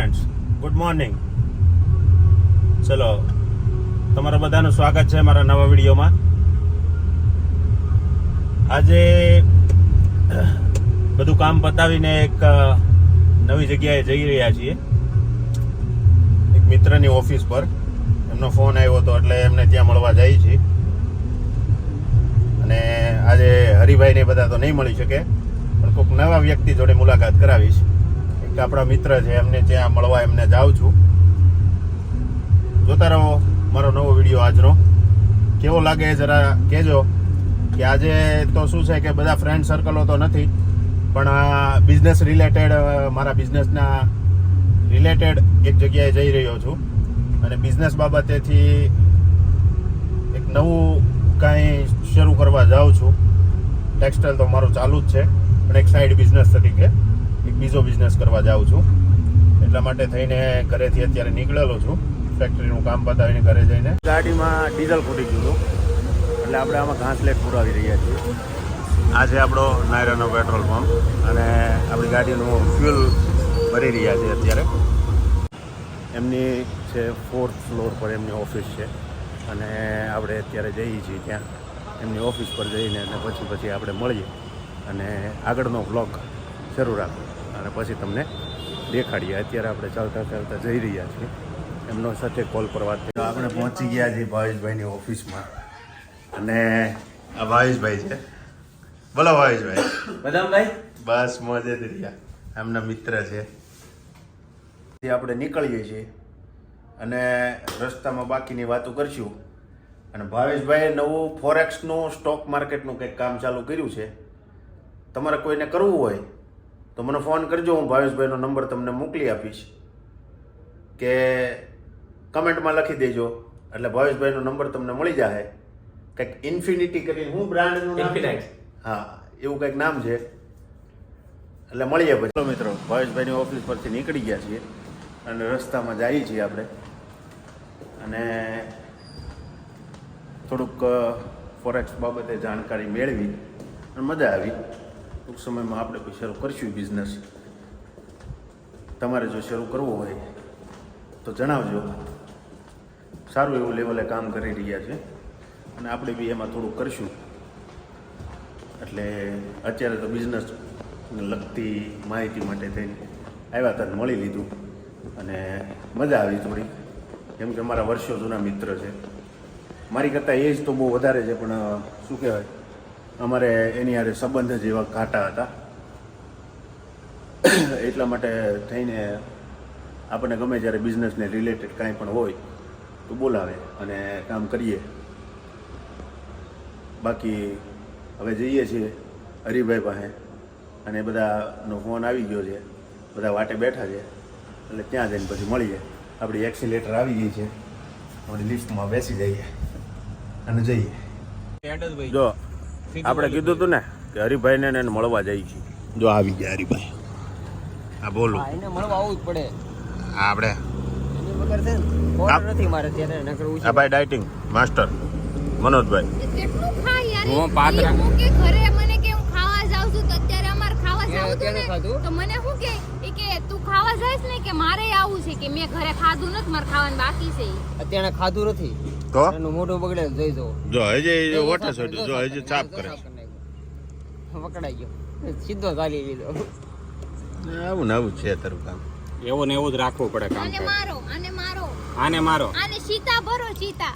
Friends, good morning. ચલો, તમારા બધાનું સ્વાગત છે મારા નવા વિડીયોમાં. આજે બધું કામ પતાવીને એક નવી જગ્યાએ જઈ રહ્યા છીએ, એક મિત્રની ઓફિસ પર. એમનો ફોન આવ્યો હતો એટલે એમને ત્યાં મળવા જઈએ છીએ. અને આજે હરિભાઈને બધા તો નહીં મળી શકે, પણ કોઈક નવા વ્યક્તિ જોડે મુલાકાત કરાવીશ. એક આપણા મિત્ર છે, એમને ત્યાં મળવા એમને જાઉં છું. જોતા રહો મારો નવો વિડીયો આજનો. કેવો લાગે જરા કહેજો. કે આજે તો શું છે કે બધા ફ્રેન્ડ સર્કલો તો નથી, પણ બિઝનેસ રિલેટેડ, મારા બિઝનેસના રિલેટેડ એક જગ્યાએ જઈ રહ્યો છું. અને બિઝનેસ બાબતેથી એક નવું કાંઈ શરૂ કરવા જાઉં છું. ટેક્સટાઇલ તો મારું ચાલુ જ છે, પણ એક સાઈડ બિઝનેસ તરીકે એક બીજો બિઝનેસ કરવા જાઉં છું. એટલા માટે થઈને ઘરેથી અત્યારે નીકળેલો છું. ફેક્ટરીનું કામ પતાવીને ઘરે જઈને ગાડીમાં ડીઝલ ખૂટી ગયું હતું, એટલે આપણે આમાં ઘાસલેટ પુરાવી રહ્યા છીએ. આ છે આપણો નાયરાનો પેટ્રોલ પંપ, અને આપણી ગાડીનું ફ્યુલ ભરી રહ્યા છે અત્યારે. એમની છે 4th ફ્લોર પર એમની ઓફિસ છે, અને આપણે અત્યારે જઈએ છીએ ત્યાં એમની ઓફિસ પર જઈને, અને પછી આપણે મળીએ અને આગળનો વ્લોગ શરૂ રાખો, અને પછી તમને દેખાડીએ. અત્યારે આપણે ચાલતા જઈ રહ્યા છીએ એમનો સાથે કોલ પર વાત. આપણે પહોંચી ગયા છીએ ભાવેશભાઈની ઓફિસમાં, અને આ ભાવેશભાઈ છે. બોલો ભાવેશભાઈ. બદામભાઈ, બસ મોજે રહ્યા. એમના મિત્ર છે. આપણે નીકળીએ છીએ અને રસ્તામાં બાકીની વાતો કરશું. અને ભાવેશભાઈએ નવું ફોરેક્સનું સ્ટોક માર્કેટનું કંઈક કામ ચાલુ કર્યું છે. તમારે કોઈને કરવું હોય તો મને ફોન કરજો. હું ભાવેશભાઈનો નંબર તમને મોકલી આપીશ, કે કમેન્ટમાં લખી દેજો, એટલે ભાવેશભાઈનો નંબર તમને મળી જશે. કંઈક ઇન્ફિનિટી કરીને, હું બ્રાન્ડનું નામ, હા એવું કંઈક નામ છે, એટલે મળીએ પછી. ચલો મિત્રો, ભાવેશભાઈની ઓફિસ પરથી નીકળી ગયા છીએ અને રસ્તામાં જઈએ છીએ આપણે. અને થોડુંક ફોરેક્સ બાબતે જાણકારી મેળવી અને મજા આવી. ટૂંક સમયમાં આપણે કોઈ શરૂ કરીશું બિઝનેસ. તમારે જો શરૂ કરવો હોય તો જણાવજો. સારું એવું લેવલે કામ કરી રહ્યા છે, અને આપણે બી એમાં થોડુંક કરીશું. એટલે અત્યારે તો બિઝનેસને લગતી માહિતી માટે થઈને આવ્યા તને મળી લીધું, અને મજા આવી થોડી. કેમ કે મારા વર્ષો જૂના મિત્ર છે. મારી કરતાં એજ તો બહુ વધારે છે, પણ શું કહેવાય, અમારે એની હારે સંબંધ જ એવા ઘાટા હતા. એટલા માટે થઈને આપણને ગમે જ્યારે બિઝનેસને રિલેટેડ કાંઈ પણ હોય તો બોલાવે અને કામ કરીએ. બાકી હવે જઈએ છીએ હરિભાઈ પાસે, અને બધાનો ફોન આવી ગયો છે, બધા વાટે બેઠા છે, એટલે ત્યાં જઈને પછી મળીએ. આપણી એક્સિલેટર આવી ગઈ છે, આપણી લિફ્ટમાં બેસી જઈએ અને જઈએ. જો આપણે કીધું હતું ને કે હરિભાઈને એને મળવા જઈએ છીએ. જો આવી ગયા હરિભાઈ. હા બોલું, એને મળવા આવવું જ પડે. આપણે એની વગર છે ને ફોન નથી મારે ત્યારે નકરું આ ભાઈ ડાયટિંગ માસ્ટર મનોજભાઈ. કેટલું ખા યાર. હું પાત્રા હું કે ઘરે મને કે હું ખાવા જાઉં છું, તો અત્યારે અમાર ખાવા જાવું હતું અત્યારે ને, ખાધું? તો મને શું કે તું ખાવા જાઈસ ને, કે મારે આવું છે, કે મેં ઘરે ખાધું નથી, મારે ખાવાનું બાકી છે. અત્યારે ખાધું નથી તો એનું મોઢું બગડે જોઈ જો. જો હજી વોટર સોડ, જો હજી ચાપ કરે. પકડાઈ ગયો, સીધો ચાલી લીધો. આવું ને આવું છે તારું કામ. એવું ને એવું જ રાખવું પડે કામ. આને મારો, આને મારો, આને મારો. આને સીતા ભરો, સીતા.